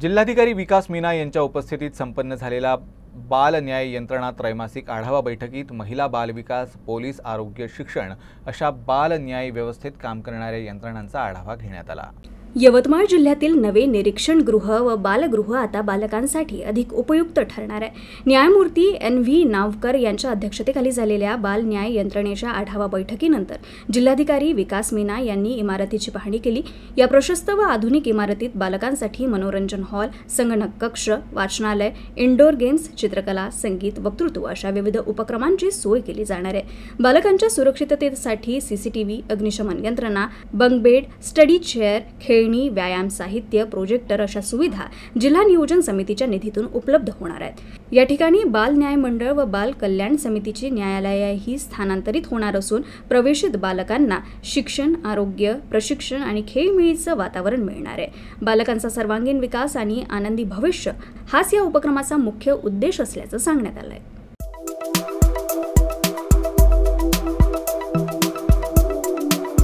जिल्हाधिकारी विकास मीना यांच्या उपस्थितीत संपन्न झालेला बाल न्याय यंत्रणा त्रैमासिक आढावा बैठकीत महिला बाल विकास, पोलीस, आरोग्य, शिक्षण अशा बाल न्याय व्यवस्थेत काम करणाऱ्या यंत्रणांचा आढावा घेण्यात आला। यवतमाळ जिल्ह्यातील नवे निरीक्षण गृह व बालगृह आता बालकांसाठी अधिक उपयुक्त ठरणार आहे। न्यायमूर्ती NV नावकर यांच्या अध्यक्षतेखाली झालेल्या बाल न्याय यंत्रणेच्या आढावा बैठकीनंतर जिल्हाधिकारी विकास मीना यांनी इमारतीची पाहणी केली। या प्रशस्त व आधुनिक इमारतीत बालकांसाठी मनोरंजन हॉल, संगणक कक्ष, वाचनालय, इंडोर गेम्स, चित्रकला, संगीत, वक्तृत्व अशा विविध उपक्रमांची सोय केली जाणार आहे। बालकांच्या सुरक्षिततेसाठी CCTV, अग्निशमन यंत्रणा, बंक बेड, स्टडी चेअर, व्यायाम साहित्य, प्रोजेक्टर अशा सुविधा जिल्हा नियोजन समितीच्या निधीतून उपलब्ध होणार आहेत। या ठिकाणी बाल न्याय मंडळ व बाल कल्याण समितीची न्यायालयही स्थानांतरित होणार असून प्रवेशित बालकांना शिक्षण, आरोग्य, प्रशिक्षण आणि खेळमेळीचं वातावरण मिळणार आहे। बालकांचा सर्वांगीण विकास आणि आनंदी भविष्य हाच या उपक्रमाचा मुख्य उद्देश असल्याचं सांगण्यात आलं आहे।